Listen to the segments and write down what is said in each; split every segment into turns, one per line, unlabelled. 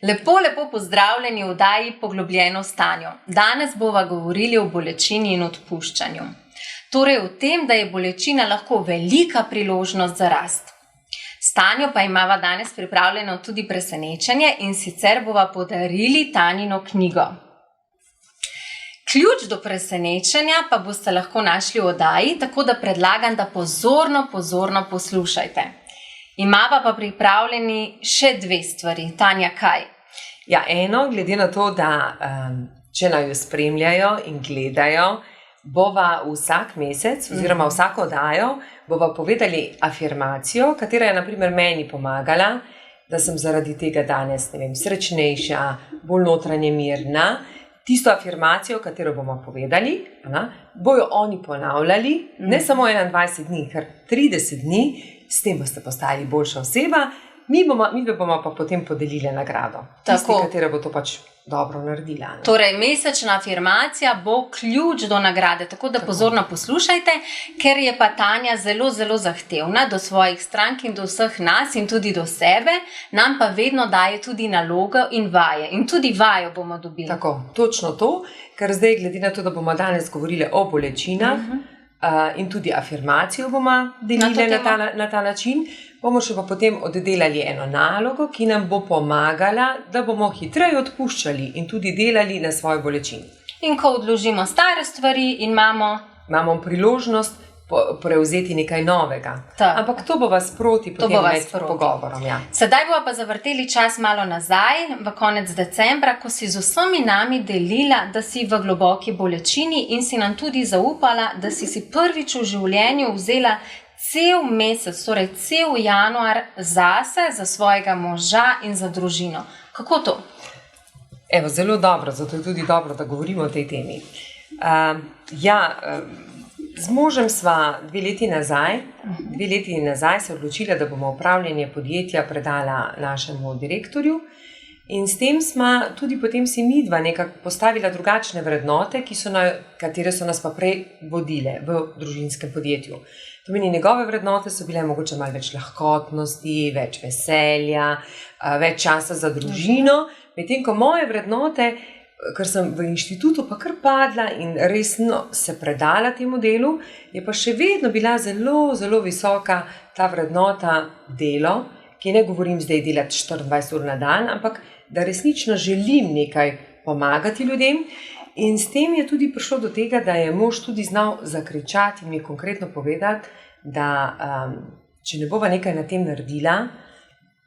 Lepo pozdravljeni v oddaji Poglobljeno v stanju. Danes bova govorili o bolečini in odpuščanju. Torej o tem, da je bolečina lahko velika priložnost za rast. Stanju pa imava danes pripravljeno tudi presenečenje in sicer bova podarili Tanjino knjigo. Ključ do presenečenja pa boste lahko našli v oddaji, tako da predlagam, da pozorno poslušajte. Imava pa pripravljeni še dve stvari. Tanja, kaj?
Ja, eno, glede na to, da če naju spremljajo in gledajo, bova vsak mesec oziroma vsako oddajo bova povedali afirmacijo, katera je na primer meni pomagala, da sem zaradi tega danes, srečnejša, bolj notranje mirna. Tisto afirmacijo, katero bomo povedali, bojo oni ponavljali, ne samo 21 dni, kar 30 dni, s tem boste postali boljša oseba, mi bomo pa potem podelili nagrado. Tisti, katera bo to pač dobro naredila. Ne?
Torej, mesečna afirmacija bo ključ do nagrade, tako da pozorno poslušajte, ker je pa Tanja zelo zahtevna do svojih strank in do vseh nas in tudi do sebe, nam pa vedno daje tudi nalogo in vaje. In tudi vajo bomo dobili.
Tako, točno to, ker zdaj glede na to, da bomo danes govorili o bolečinah, in tudi afirmacijo bomo delili na ta način, bomo še pa potem oddelali eno nalogo, ki nam bo pomagala, da bomo hitreje odpuščali in tudi delali na svojo bolečino.
In ko odložimo stare stvari in imamo
priložnost prevzeti nekaj novega. Ampak to bo vas proti potem med pogovorom. Ja.
Sedaj bova pa zavrteli čas malo nazaj, v konec decembra, ko si z vsemi nami delila, da si v globoki bolečini in si nam tudi zaupala, da si prvič v življenju vzela cel mesec, torej cel januar zase, za svojega moža in za družino. Kako to?
Evo, zelo dobro, zato je tudi dobro, da govorimo o tej temi. Z možem sva 2 leti nazaj se odločila, da bomo upravljanje podjetja predala našemu direktorju in s tem sva tudi potem si midva nekako postavila drugačne vrednote, katere so nas pa prej vodile v družinskem podjetju. To meni, njegove vrednote so bile mogoče malo več lahkotnosti, več veselja, več časa za družino, medtem ko moje vrednote, ker sem v inštitutu pa kar padla in resno se predala temu delu, je pa še vedno bila zelo visoka ta vrednota delo, ki ne govorim zdaj delati 24 ur na dan, ampak da resnično želim nekaj pomagati ljudem. In s tem je tudi prišlo do tega, da je mož tudi znal zakričati in mi konkretno povedati, da če ne bova nekaj na tem naredila,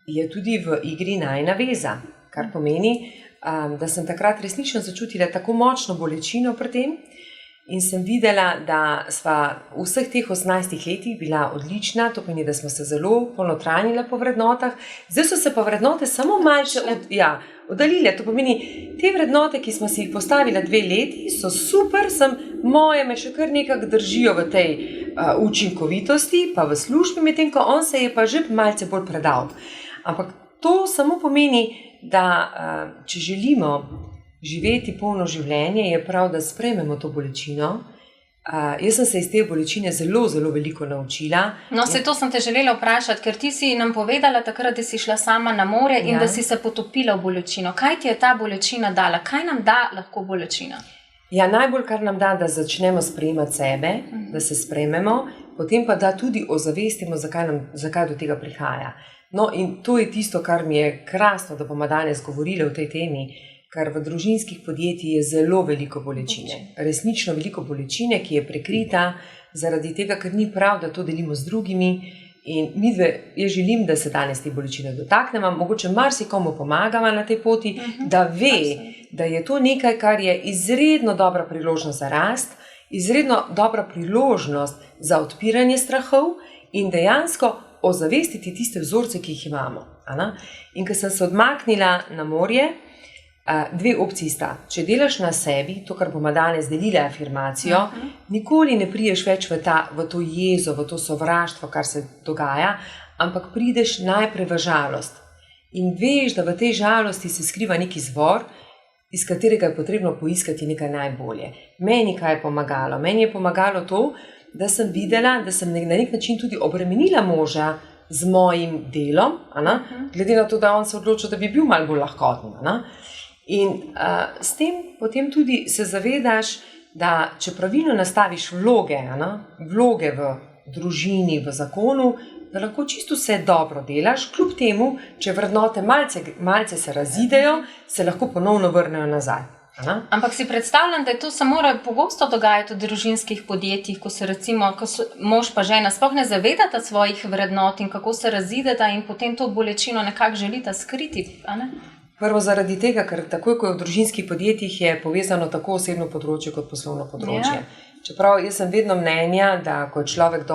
je tudi v igri najina veza, kar pomeni, da sem takrat resnično začutila tako močno bolečino pri tem in sem videla, da sva v vseh teh 18 letih bila odlična, to pomeni, da smo se zelo ponotranjila po vrednotah. Zdaj so se pa vrednote samo malce oddaljile, to pomeni, te vrednote, ki smo si jih postavila 2 leti, so super, moje me še kar nekako držijo v tej učinkovitosti, pa v službi, medtem ko on se je pa že malce bolj predal. Ampak to samo pomeni, da če želimo živeti polno življenje, je prav, da sprejmemo to bolečino. Jaz sem se iz te bolečine zelo veliko naučila.
No, to sem te želela vprašati, ker ti si nam povedala takrat, da si šla sama na morje in da si se potopila v bolečino. Kaj ti je ta bolečina dala? Kaj nam da lahko bolečina?
Ja, najbolj, kar nam da, da začnemo sprejemati sebe, da se sprejmemo, potem pa da tudi ozavestimo, zakaj do tega prihaja. No, in to je tisto, kar mi je krasno, da bomo danes govorili o tej temi, ker v družinskih podjetjih je zelo veliko bolečine. Resnično veliko bolečine, ki je prekrita zaradi tega, ker ni prav, da to delimo z drugimi. In jaz želim, da se danes te bolečine dotaknemo, mogoče marsikomu pomagamo na tej poti, da ve, da je to nekaj, kar je izredno dobra priložnost za rast, izredno dobra priložnost za odpiranje strahov in dejansko ozavestiti tiste vzorce, ki jih imamo. In ko sem se odmaknila na morje, 2 opciji sta. Če delaš na sebi, to, kar bomo danes delili afirmacijo, nikoli ne prideš več v to jezo, v to sovraštvo, kar se dogaja, ampak prideš najprej v žalost. In veš, da v tej žalosti se skriva nek izvor, iz katerega je potrebno poiskati nekaj najbolje. Meni kaj je pomagalo? Meni je pomagalo to, da sem videla, da sem na nek način tudi obremenila moža z mojim delom, glede na to, da on se odločil, da bi bil malo bolj lahkoten. In s tem potem tudi se zavedaš, da če pravilno nastaviš vloge v družini, v zakonu, da lahko čisto vse dobro delaš, kljub temu, če vrednote malce se razidejo, se lahko ponovno vrnejo nazaj.
Ampak si predstavljam, da je to se mora pogosto dogajati v družinskih podjetjih, ko se recimo, mož pa žena sploh ne zavedata svojih vrednot in kako se razideta in potem to bolečino nekako želita skriti, a ne?
Prvo zaradi tega, ker takoj, ko je v družinskih podjetjih, je povezano tako osebno področje kot poslovno področje. Ja. Čeprav jaz sem vedno mnenja, da ko je človek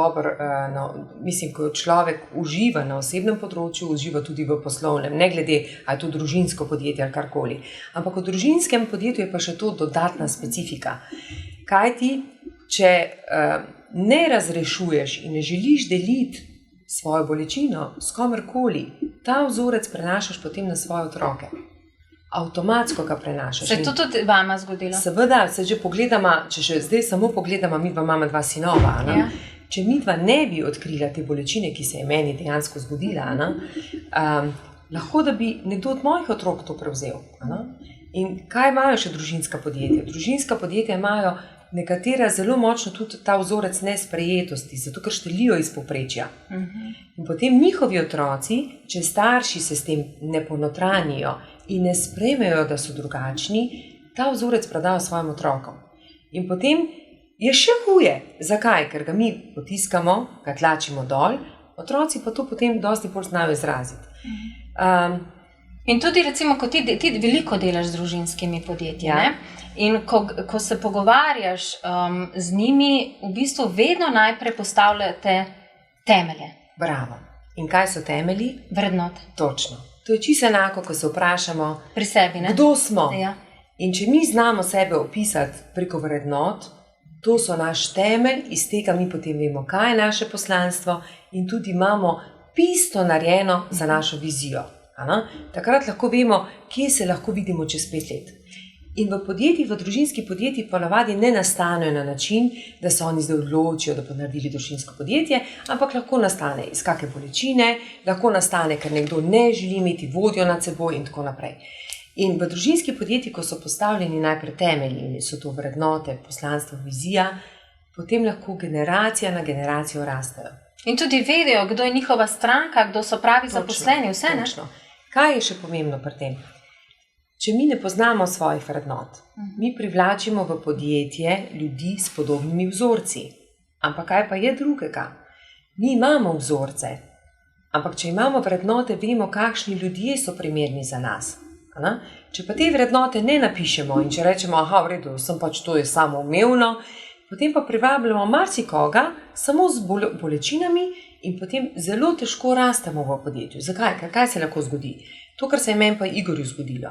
ko človek uživa na osebnem področju, uživa tudi v poslovnem, ne glede, ali je to družinsko podjetje ali karkoli. Ampak v družinskem podjetju je pa še to dodatna specifika. Kaj ti, če ne razrešuješ in ne želiš deliti svojo bolečino s komerkoli, ta vzorec prenašaš potem na svoje otroke. Avtomatsko ga prenašaš.
Se je to tudi vama zgodilo?
Seveda, se že pogledamo, če še zdaj samo pogledamo, midva imamo 2 sinova. Ja. Če midva ne bi odkrila te bolečine, ki se je meni dejansko zgodila, lahko da bi nekdo od mojih otrok to prevzel. In kaj imajo še družinska podjetja? Družinska podjetja imajo nekatera zelo močno tudi ta vzorec nesprejetosti, zato ker štelijo iz povprečja. In potem njihovi otroci, če starši se s tem ne ponotranijo in ne sprejmejo, da so drugačni, ta vzorec predajo svojim otrokom. In potem je še huje. Zakaj? Ker ga mi potiskamo, ga tlačimo dol, otroci pa to potem dosti bolj znajo izraziti.
In tudi recimo, ko ti veliko delaš z družinskimi podjetji, ne? In ko se pogovarjaš z njimi, v bistvu vedno najprej postavljate temelje.
Bravo. In kaj so temelji?
Vrednote.
Točno. To je čisto enako, ko se vprašamo,
pri sebi, ne?
Kdo smo.
Ja.
In če mi znamo sebe opisati preko vrednot, to so naš temelj, iz tega mi potem vemo, kaj je naše poslanstvo in tudi imamo pisto narejeno za našo vizijo. Takrat lahko vemo, kje se lahko vidimo čez 5 let. In v podjetjih, v družinskih podjetjih ponavadi ne nastanejo na način, da se oni zdaj odločijo, da bodo naredili družinsko podjetje, ampak lahko nastane iz kakšne bolečine, lahko nastane, ker nekdo ne želi imeti vodjo nad seboj in tako naprej. In v družinskih podjetjih, ko so postavljeni najprej temelji in so to vrednote, poslanstvo, vizija, potem lahko generacija na generacijo rastejo.
In tudi vedejo, kdo je njihova stranka, kdo so pravi zaposleni, vse, ne?
Točno. Kaj je še pomembno pri tem? Če mi ne poznamo svojih vrednot, mi privlačimo v podjetje ljudi s podobnimi vzorci. Ampak kaj pa je drugega? Mi imamo vzorce, ampak če imamo vrednote, vemo, kakšni ljudje so primerni za nas. Če pa te vrednote ne napišemo in če rečemo, v redu, to je samoumevno, potem pa privabljamo marsikoga samo z bolečinami in potem zelo težko rastemo v podjetju. Zakaj? Kaj se lahko zgodi? To, kar se je meni pa Igorju zgodilo.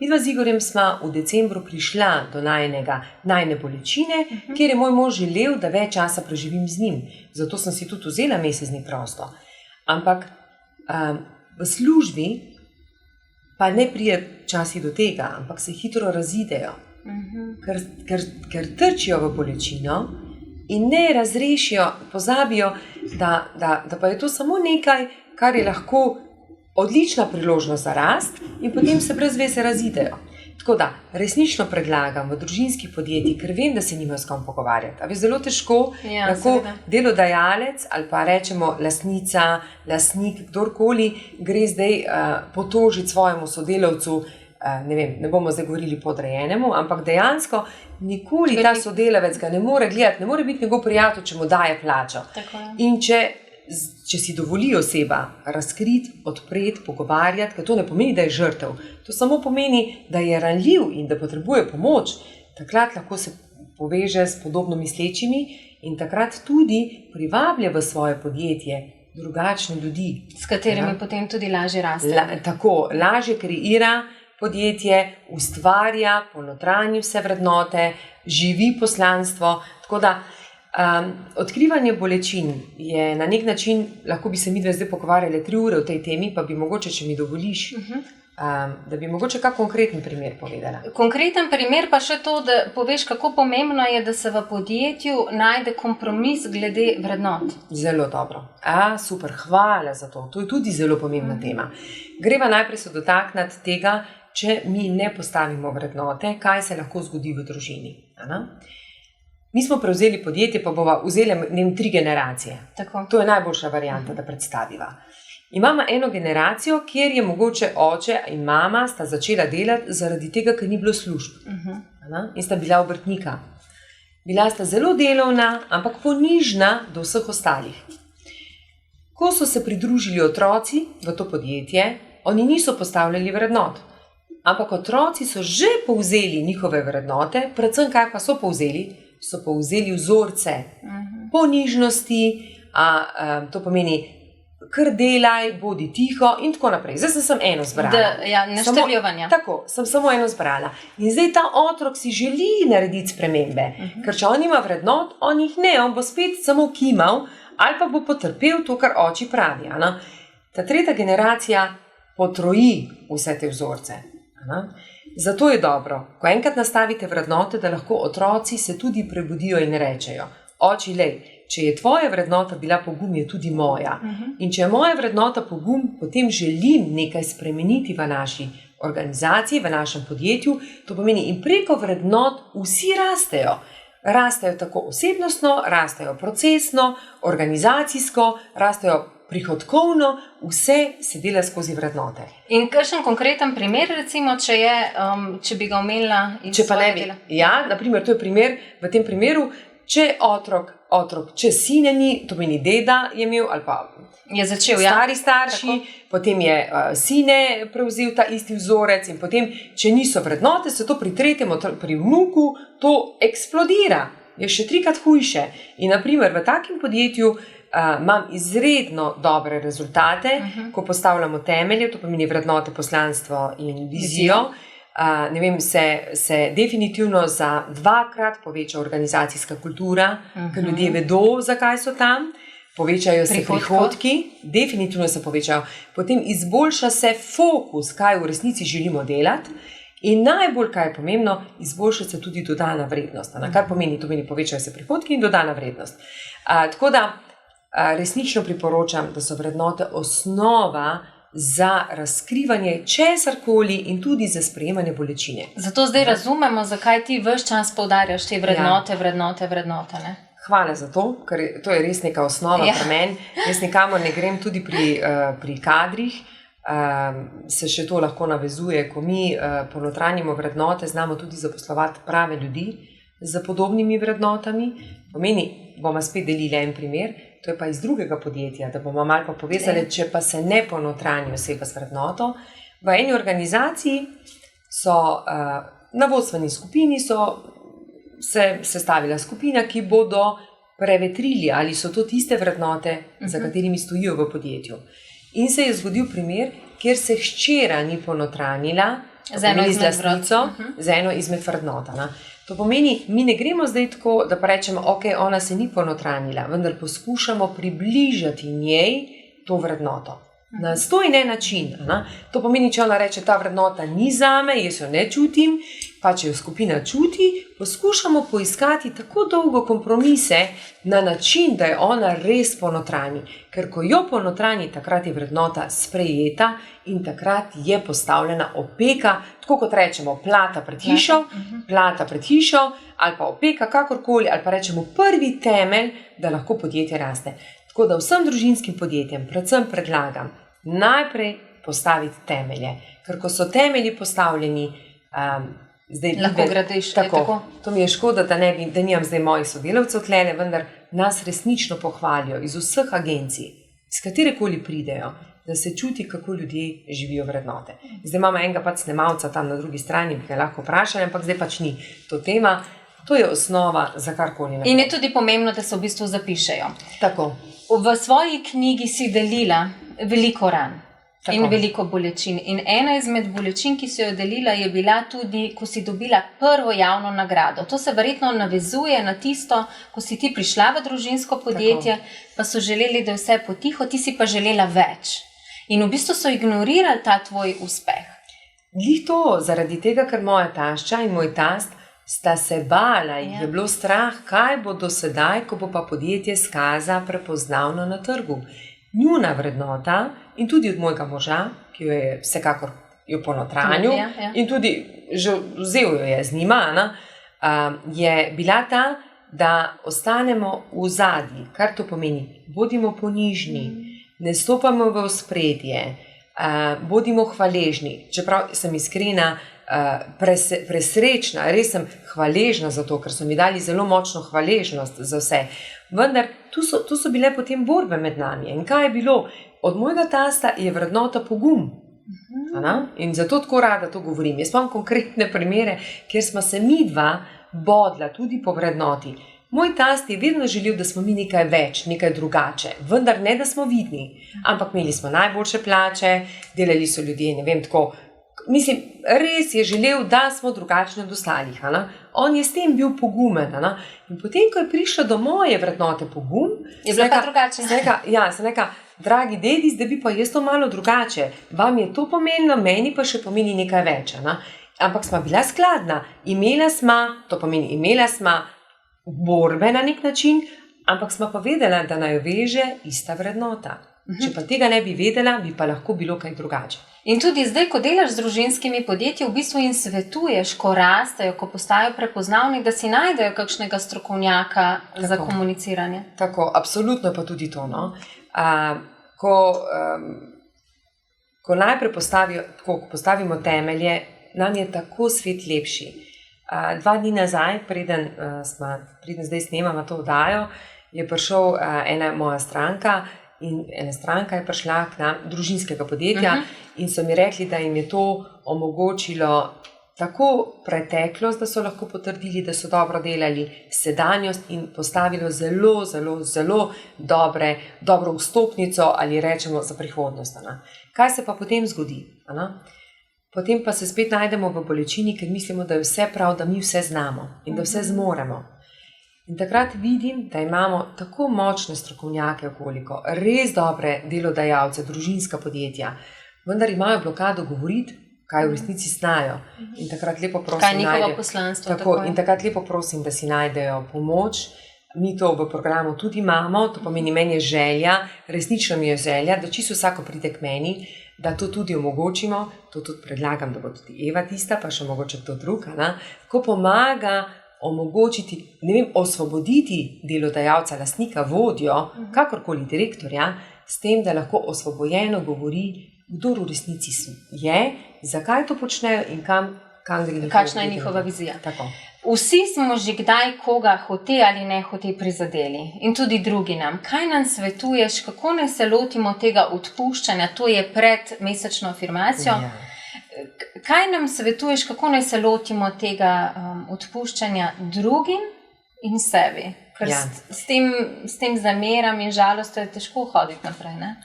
Midva z Igorjem sva v decembru prišla do najne bolečine, kjer je moj mož želel, da več časa preživim z njim. Zato sem si tudi vzela mesec dni prosto. Ampak v službi pa ne pride časi do tega, ampak se hitro razidejo. Ker trčijo v bolečino in ne razrešijo, pozabijo, da pa je to samo nekaj, kar je lahko odlična priložnost za rast in potem se brez veze razidejo. Tako da, resnično predlagam v družinskih podjetjih, ker vem, da se nimajo s kom pogovarjati. A je zelo težko, lahko delodajalec ali pa rečemo lastnica, lastnik, kdorkoli gre zdaj potožiti svojemu sodelavcu, ne bomo zdaj govorili podrejenemu, ampak dejansko nikoli ta sodelavec ga ne more gledati, ne more biti njegov prijatelj, če mu daje plačo. In če si dovoli oseba razkriti, odpreti, pogovarjati, ker to ne pomeni, da je žrtev. To samo pomeni, da je ranljiv in da potrebuje pomoč. Takrat lahko se poveže s podobno mislečimi in takrat tudi privablja v svoje podjetje drugačne ljudi.
S katerimi potem tudi lažje raste.
Tako, lažje kreira podjetje, ustvarja, ponotranji vse vrednote, živi poslanstvo. Tako da Odkrivanje bolečin je na nek način, lahko bi se midve zdaj pogovarjali 3 ure o tej temi, pa bi mogoče, če mi dovoliš, da bi mogoče kak konkreten primer povedala.
Konkreten primer pa še to, da poveš, kako pomembno je, da se v podjetju najde kompromis glede vrednot.
Zelo dobro. Super, hvala za to. To je tudi zelo pomembna tema. Greva najprej se dotakniti tega, če mi ne postavimo vrednote, kaj se lahko zgodi v družini. Mi smo prevzeli podjetje, pa bova vzeli 3 generacije.
Tako.
To je najboljša varianta, da predstaviva. Imamo eno generacijo, kjer je mogoče oče in mama sta začela delati zaradi tega, ker ni bilo služb. In sta bila obrtnika. Bila sta zelo delovna, ampak ponižna do vseh ostalih. Ko so se pridružili otroci v to podjetje, oni niso postavljali vrednot. Ampak otroci so že povzeli njihove vrednote, predvsem kaj pa so povzeli? So povzeli vzorce ponižnosti, to pomeni kar delaj, bodi tiho in tako naprej. Zdaj sem eno zbrala.
Naštevljivanja.
Tako, sem samo eno zbrala. In zdaj ta otrok si želi narediti spremembe, ker če on ima vrednot, on jih ne, on bo spet samo kimal ali pa bo potrpel to, kar oči pravi. Ta 3. generacija potroji vse te vzorce. Zato je dobro, ko enkrat nastavite vrednote, da lahko otroci se tudi prebudijo in rečejo: oči, lej, če je tvoja vrednota bila pogum, je tudi moja. In če je moja vrednota pogum, potem želim nekaj spremeniti v naši organizaciji, v našem podjetju. To pomeni, in preko vrednot vsi rastejo. Rastejo tako osebnostno, rastejo procesno, organizacijsko, rastejo prihodkovno, vse se dela skozi vrednote.
In kakšen konkreten primer, recimo, če bi ga omenila iz svojega dela?
Ja, naprimer, to je primer, v tem primeru, če otrok, če sine ni, to meni deda je imel, ali pa
je začel,
stari starši, potem je sine prevzel ta isti vzorec in potem, če niso vrednote, se to pri 3. pri vnuku, to eksplodira. Je še 3-krat hujše. In naprimer, v takem podjetju imam izredno dobre rezultate, ko postavljamo temelje, to pomeni vrednote, poslanstvo in vizijo. Se definitivno za 2-krat poveča organizacijska kultura, ker ljudje vedo, zakaj so tam, povečajo se prihodki, definitivno se povečajo, potem izboljša se fokus, kaj v resnici želimo delati. In najbolj, kaj je pomembno, izboljša se tudi dodana vrednost. Kar pomeni, to pomeni, povečajo se prihodki in dodana vrednost. Tako da resnično priporočam, da so vrednote osnova za razkrivanje česarkoli in tudi za sprejemanje bolečine.
Zato zdaj razumemo, zakaj ti ves čas poudarjaš te vrednote, ne?
Hvala za to, ker to je res neka osnova pri meni. Jaz nikamor ne grem, tudi pri kadrih. Se še to lahko navezuje, ko mi ponotranjimo vrednote, znamo tudi zaposlovati prave ljudi z podobnimi vrednotami. Pomeni, bomo spet delili en primer, to je pa iz drugega podjetja, da bomo malo pa povezali, če pa se ne ponotranji oseba s vrednoto. V eni organizaciji so na vodstveni skupini se sestavila skupina, ki bodo prevetrili, ali so to tiste vrednote, za katerimi stojijo v podjetju. In se je zgodil primer, kjer se hčera ni ponotranjila z eno izmed vrednot. To pomeni, mi ne gremo zdaj tako, da pa rečemo, ok, ona se ni ponotranila, vendar poskušamo približati njej to vrednoto. Na 101 način. To pomeni, če ona reče, ta vrednota ni zame, jaz jo ne čutim, pa če jo skupina čuti, poskušamo poiskati tako dolgo kompromise na način, da je ona res ponotrani. Ker ko jo ponotrani, takrat je vrednota sprejeta in takrat je postavljena opeka, tako kot rečemo, plata pred hišo, ali pa opeka kakorkoli, ali pa rečemo prvi temelj, da lahko podjetje raste. Tako da vsem družinskim podjetjem predvsem predlagam najprej postaviti temelje. Ker ko so temelji postavljeni,
lahko gradiš.
Tako. To mi je škoda, da nimam zdaj mojih sodelavcev tlele, vendar nas resnično pohvalijo iz vseh agencij, iz katerekoli pridejo, da se čuti, kako ljudje živijo vrednote. Zdaj imamo enega snemalca tam na drugi strani, bi ga lahko vprašali, ampak zdaj ni to tema. To je osnova za karkoli naprej.
In je tudi pomembno, da se v bistvu zapišejo.
Tako.
V svoji knjigi si delila veliko ran.
Tako.
In veliko bolečin. In ena izmed bolečin, ki si jo delila, je bila tudi, ko si dobila prvo javno nagrado. To se verjetno navezuje na tisto, ko si ti prišla v družinsko podjetje, pa so želeli, da je vse potiho, ti si pa želela več. In v bistvu so ignorirali ta tvoj uspeh.
Glih to, zaradi tega, ker moja tašča in moj tast sta se bala, jih je bilo strah, kaj bo do sedaj, ko bo pa podjetje Skaza prepoznavno na trgu. Njuna vrednota in tudi od mojega moža, ki jo je vsekakor jo po notranju in tudi že vzel jo je z njima, je bila ta, da ostanemo v zadnji, kar to pomeni, bodimo ponižni, ne stopamo v ospredje, bodimo hvaležni, čeprav sem iskrena, presrečna, res sem hvaležna za to, ker so mi dali zelo močno hvaležnost za vse. Vendar tu so bile potem borbe med nami. In kaj je bilo? Od mojega tasta je vrednota pogum. In zato tako rada to govorim. Jaz imam konkretne primere, kjer smo se mi dva bodla tudi po vrednoti. Moj tast je vedno želel, da smo mi nekaj več, nekaj drugače, vendar ne, da smo vidni. Ampak imeli smo najboljše plače, delali so ljudje, ne vem, tako. Mislim, res je želel, da smo drugačni od ostalih. On je s tem bil pogumen. In potem, ko je prišla do moje vrednote pogum,
je bila pa drugače.
Sem rekla, dragi dedi, zdaj bi pa jaz to malo drugače. Vam je to pomenilo, meni pa še pomeni nekaj več. Ampak sva bila skladna. Imela sva borbe na nek način, ampak sva pa vedela, da naj jo veže ista vrednota. Če pa tega ne bi vedela, bi pa lahko bilo kaj drugače.
In tudi zdaj, ko delaš z družinskimi podjetji, v bistvu jim svetuješ, ko rastejo, ko postajajo prepoznavni, da si najdejo kakšnega strokovnjaka za komuniciranje.
Tako, absolutno pa tudi to. Ko najprej postavimo temelje, nam je tako svet lepši. 2 dni nazaj, preden zdaj snemamo to oddajo, je prišel ena moja stranka, in ena stranka je prišla k nam, družinskega podjetja, in so mi rekli, da jim je to omogočilo tako preteklost, da so lahko potrdili, da so dobro delali, sedanjost in postavilo zelo, zelo, zelo dobro vstopnico ali rečemo za prihodnost. Kaj se pa potem zgodi? Potem pa se spet najdemo v bolečini, ker mislimo, da je vse prav, da mi vse znamo in da vse zmoremo. In takrat vidim, da imamo tako močne strokovnjake okoliko, res dobre delodajalce, družinska podjetja, vendar imajo blokado govoriti, kaj v resnici znajo. In takrat lepo prosim,
kaj je njihovo poslanstvo.
In takrat lepo prosim, da si najdejo pomoč. Mi to v programu tudi imamo, to pomeni, meni je želja, resnično mi je želja, da čisto vsako pride k meni, da to tudi omogočimo, to tudi predlagam, da bo tudi Eva tista, pa še mogoče kdo drug, ko pomaga omogočiti, osvoboditi delodajalca, lastnika, vodjo, kakorkoli direktorja, s tem, da lahko osvobojeno govori, kdo v resnici je, zakaj to počnejo in kam gre.
Kakšna je njihova vizija.
Tako.
Vsi smo že kdaj koga hote ali ne hote prizadeli in tudi drugi nam. Kaj nam svetuješ, kako naj se lotimo tega odpuščanja, to je pred mesečno afirmacijo. Ja. Kaj nam svetuješ, kako naj se lotimo tega odpuščanja drugim in sebi? Ker s tem zameram in žalostjo je težko hoditi naprej, ne?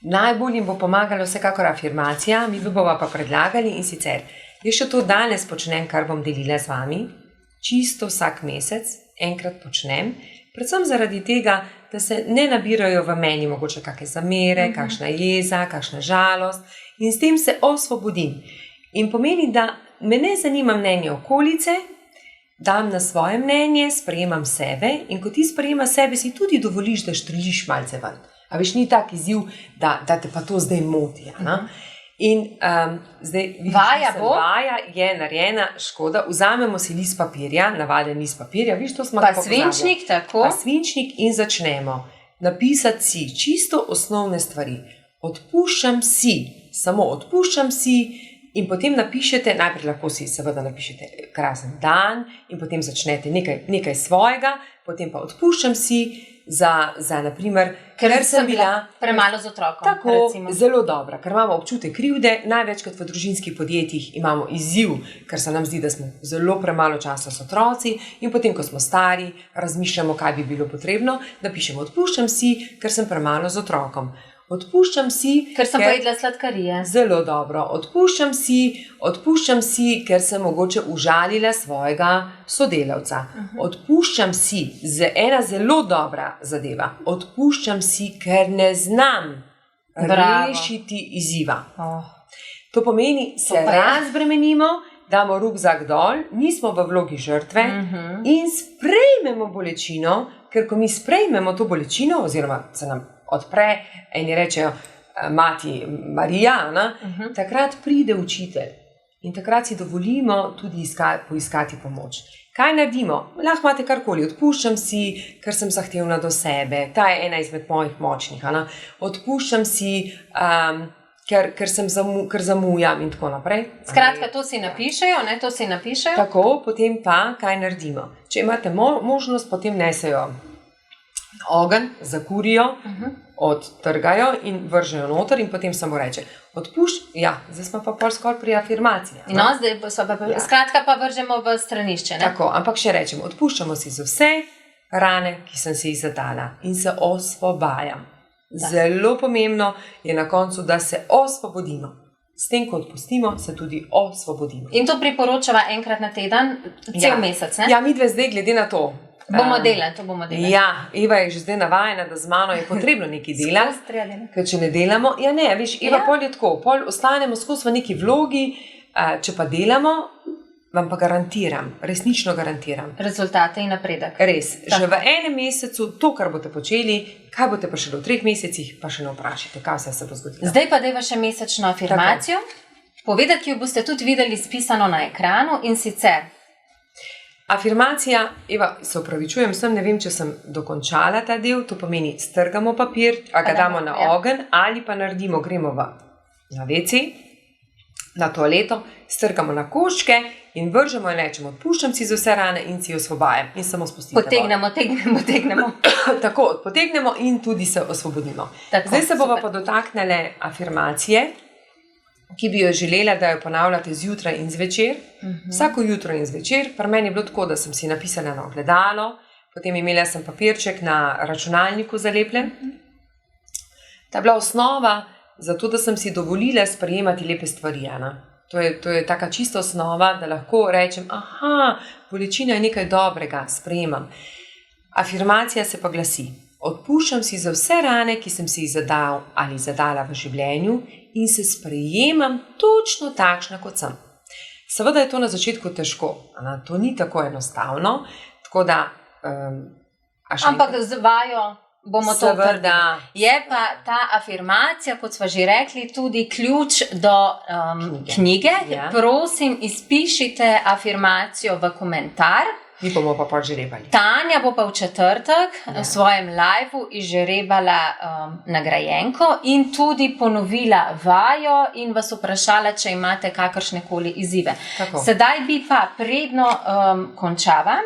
Najbolj jim bo pomagala vsekakor afirmacija, mi bomo pa predlagali in sicer, jaz še to danes počnem, kar bom delila z vami, čisto vsak mesec, enkrat počnem, predvsem zaradi tega, da se ne nabirajo v meni mogoče kakšne zamere, kakšna jeza, kakšna žalost in s tem se osvobodim. In pomeni, da me ne zanima mnenje okolice, dam na svoje mnenje, sprejemam sebe in ko ti sprejemaš sebe, si tudi dovoliš, da štrliš malce ven. A veš, ni tak izziv, da te pa to zdaj moti. In zdaj vaja je narejena, škoda, vzamemo si list papirja, navaden list papirja, viš, to smo
pa svinčnik, tako.
Pa svinčnik in začnemo napisati si čisto osnovne stvari. Odpuščam si, samo odpuščam si. In potem napišete, najprej lahko si seveda napišete krasen dan in potem začnete nekaj svojega, potem pa odpuščam si za naprimer,
ker sem bila premalo z otrokom.
Tako,
recimo.
Zelo dobra, ker imamo občutek krivde, največkrat v družinskih podjetjih imamo izziv, ker se nam zdi, da smo zelo premalo časa s otroci in potem, ko smo stari, razmišljamo, kaj bi bilo potrebno, da pišemo odpuščam si, ker sem premalo z otrokom. Odpuščam si,
Ker sem pojedla sladkarije.
Zelo dobro. Odpuščam si, ker sem mogoče užalila svojega sodelavca. Odpuščam si, ena zelo dobra zadeva. Odpuščam si, ker ne znam rešiti izziva. To pomeni, se razbremenimo, damo rukzak dol, nismo v vlogi žrtve in sprejmemo bolečino, ker ko mi sprejmemo to bolečino, oziroma se nam odpre, eni rečejo mati Marija, takrat pride učitelj in takrat si dovolimo tudi poiskati pomoč. Kaj naredimo? Lahko imate karkoli, odpuščam si, ker sem zahtevna do sebe, ta je ena izmed mojih močnih, odpuščam si, ker zamujam in tako naprej.
Skratka, to si napišejo, to si napišejo.
Tako, potem pa kaj naredimo? Če imate možnost, potem nesejo ogenj, zakurijo, odtrgajo in vržejo noter in potem samo reče, zdaj smo pa pol skoraj pri afirmaciji.
No, zdaj skratka pa vržemo v stranišče, ne?
Tako, ampak še rečemo, odpuščamo si za vse rane, ki sem si jih zadala in se osvobajam. Zelo pomembno je na koncu, da se osvobodimo. S tem, ko odpustimo, se tudi osvobodimo.
In to priporočava enkrat na teden, cel mesec, ne?
Ja, midve zdaj glede na to.
Bomo delali.
Ja, Eva je že zdaj navajena, da z mano je potrebno nekaj delati, ker če ne delamo, Eva pol je tako, pol ostanemo skozi v neki vlogi, če pa delamo, vam pa garantiram, resnično garantiram.
Rezultate in napredek.
Res, že v enem mesecu to, kar boste počeli, kaj boste pa še v 3 mesecih, pa še ne vprašajte, kaj vse se bo zgodilo.
Zdaj pa dajva še mesečno afirmacijo, povedati, ki jo boste tudi videli spisano na ekranu in sicer.
Afirmacija, Eva, se opravičujem, ne vem, če sem dokončala ta del, to pomeni, strgamo papir, ga damo na ogenj ali pa naredimo, gremo na WC, na toaleto, strgamo na koščke in vržemo in rečemo, odpuščam si za vse rane in si osvobajam in samo spustite.
Potegnemo.
Tako, potegnemo in tudi se osvobodimo. Zdaj se bova pa dotaknili afirmacije, ki bi jo želela, da jo ponavljate zjutraj in zvečer. Vsako jutro in zvečer. Pri meni je bilo tako, da sem si napisala na ogledalo, potem imela sem papirček na računalniku zalepljen. Ta je bila osnova za to, da sem si dovolila sprejemati lepe stvari. To je taka čista osnova, da lahko rečem, bolečina je nekaj dobrega, sprejemam. Afirmacija se pa glasi, odpuščam si za vse rane, ki sem si jih zadal ali zadala v življenju in se sprejemam točno takšna, kot sem. Seveda je to na začetku težko, to ni tako enostavno, tako da...
Ampak z vajo bomo to potrdili. Je pa ta afirmacija, kot sva že rekli, tudi ključ do knjige. Prosim, izpišite afirmacijo v komentar.
Mi bomo pa žrebali.
Tanja bo pa v četrtek v svojem liveu izžrebala nagrajenko in tudi ponovila vajo in vas vprašala, če imate kakršnekoli izzive. Sedaj bi pa predno končava.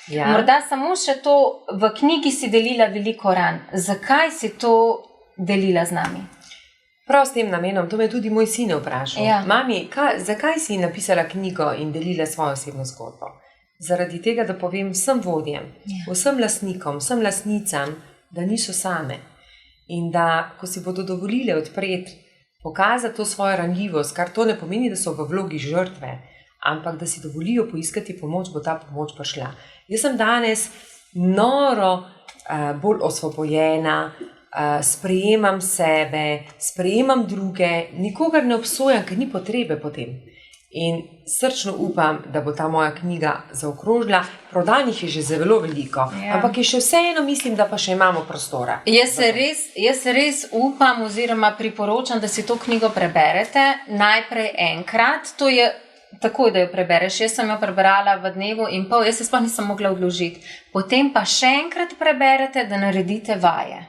Morda samo še to, v knjigi si delila veliko ran. Zakaj si to delila z nami?
Prav s tem namenom, to me tudi moj sin vprašal. Mami, zakaj si napisala knjigo in delila svojo osebno zgodbo? Zaradi tega, da povem vsem vodjem, vsem lastnikom, vsem lastnicam, da niso same. In da, ko si bodo dovolili odpreti, pokazati to svojo ranljivost, kar to ne pomeni, da so v vlogi žrtve, ampak da si dovolijo poiskati pomoč, bo ta pomoč prišla. Jaz sem danes noro bolj osvobojena, sprejemam sebe, sprejemam druge, nikogar ne obsojam, ker ni potrebe potem. In srčno upam, da bo ta moja knjiga zaokrožila. Prodanih je že zelo veliko, ampak je še vseeno, mislim, da pa še imamo prostora.
Jaz res upam oziroma priporočam, da si to knjigo preberete najprej enkrat. To je takoj, da jo prebereš. Jaz sem jo prebrala v dnevu in pol, jaz se sploh nisem mogla odložiti. Potem pa še enkrat preberete, da naredite vaje.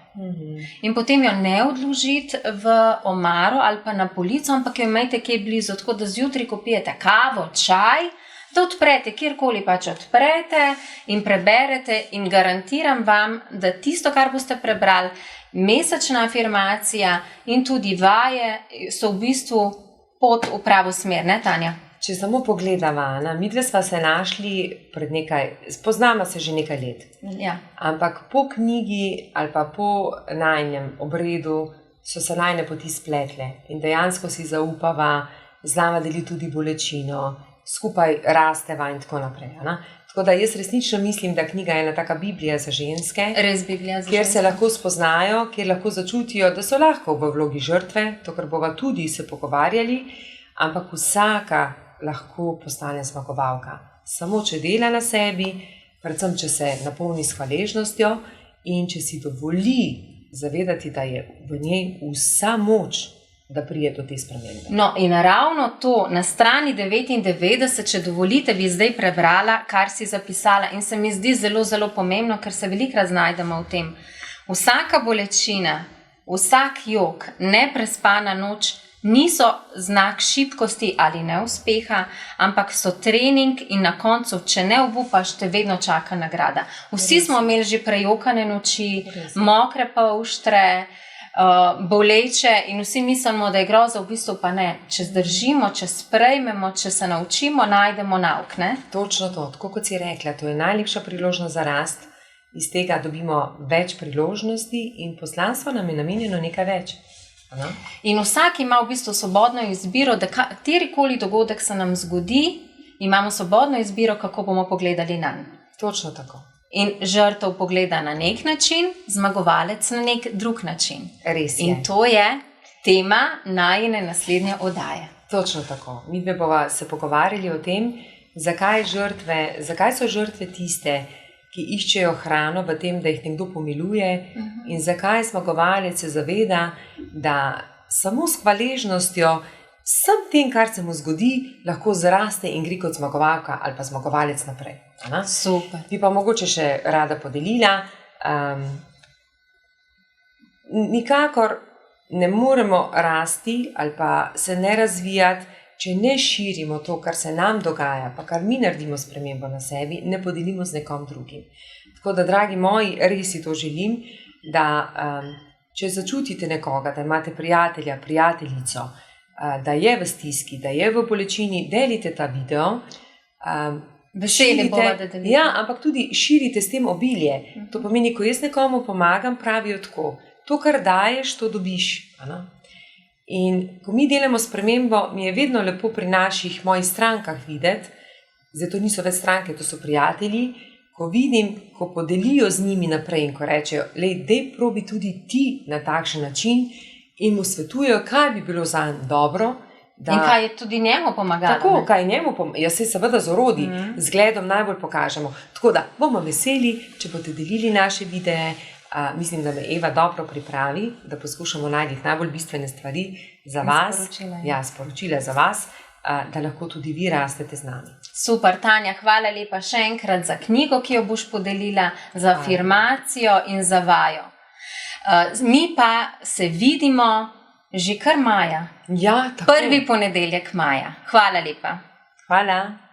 In potem jo ne odložiti v omaro ali pa na polico, ampak jo imejte kje blizu, tako da zjutraj, ko pijete kavo, čaj, da odprete, kjerkoli pač odprete in preberete in garantiram vam, da tisto, kar boste prebrali, mesečna afirmacija in tudi vaje so v bistvu pot v pravo smer, ne Tanja?
Če samo pogledava, midve sva se našli pred spoznamo se že nekaj let. Ampak po knjigi ali pa po najinem obredu so se najne poti spletle in dejansko si zaupava, znava deliti tudi bolečino, skupaj rasteva in tako naprej. Ne? Tako da jaz resnično mislim, da knjiga je ena taka Biblija za ženske,
Res Biblija za
kjer
ženske.
se lahko spoznajo, kjer lahko začutijo, da so lahko v vlogi žrtve, to, kar bova tudi se pogovarjali, ampak vsaka lahko postane zmagovalka. Samo če dela na sebi, predvsem če se napolni s hvaležnostjo in če si dovoli zavedati, da je v njej vsa moč, da prije do te spremembe.
No, in ravno to na strani 99, če dovolite, bi zdaj prebrala, kar si zapisala in se mi zdi zelo, zelo pomembno, ker se velikokrat znajdemo v tem. Vsaka bolečina, vsak jok, neprespana noč niso znak šibkosti ali neuspeha, ampak so trening in na koncu, če ne obupaš, te vedno čaka nagrada. Vsi smo imeli že prejokane noči, mokre pavštre, boleče in vsi mislimo, da je groza, v bistvu pa ne. Če zdržimo, če sprejmemo, če se naučimo, najdemo nauk, ne?
Točno to, tako kot si rekla, to je najlepša priložnost za rast, iz tega dobimo več priložnosti in poslanstvo nam je namenjeno nekaj več. Ano?
In vsak ima v bistvu svobodno izbiro, da katerikoli dogodek se nam zgodi, imamo svobodno izbiro, kako bomo pogledali nanj.
Točno tako.
In žrtev pogleda na nek način, zmagovalec na nek drug način.
Res je.
In to je tema najine naslednje oddaje.
Točno tako. Mi bova se pogovarjali o tem, zakaj so žrtve tiste, ki iščejo hrano v tem, da jih nekdo pomiluje, in zakaj zmagovalec se zaveda, da samo s hvaležnostjo, vsem tem, kar se mu zgodi, lahko zraste in gre kot zmagovalka ali pa zmagovalec naprej.
Super.
Bi pa mogoče še rada podelila. Nikakor ne moremo rasti ali pa se ne razvijati, če ne širimo to, kar se nam dogaja, pa kar mi naredimo spremembo na sebi, ne podelimo z nekom drugim. Tako da, dragi moji, res si to želim, da če začutite nekoga, da imate prijatelja, prijateljico, da je v stiski, da je v bolečini, delite ta video.
Veseli bova, da delite.
Ja, ampak tudi širite s tem obilje. To pomeni, ko jaz nekomu pomagam, pravijo tako, to, kar daješ, to dobiš. In ko mi delamo spremembo, mi je vedno lepo pri mojih strankah videti, zdaj to niso več stranke, to so prijatelji, ko vidim, ko podelijo z njimi naprej in ko rečejo, dej probi tudi ti na takšen način in mu svetujejo, kaj bi bilo zanj dobro.
In kaj je tudi njemu pomagalo.
Tako, kaj njemu pomagalo. Jaz se seveda z orodji, z gledom najbolj pokažemo. Tako da bomo veseli, če boste delili naše videe. Mislim, da me Eva dobro pripravi, da poskušamo najti najbolj bistvene stvari za vas. Sporočila za vas, da lahko tudi vi rastete z nami.
Super, Tanja, hvala lepa še enkrat za knjigo, ki jo boš podelila, za afirmacijo in za vajo. Mi pa se vidimo že kar maja.
Ja, tako.
Prvi ponedeljek maja. Hvala lepa.
Hvala.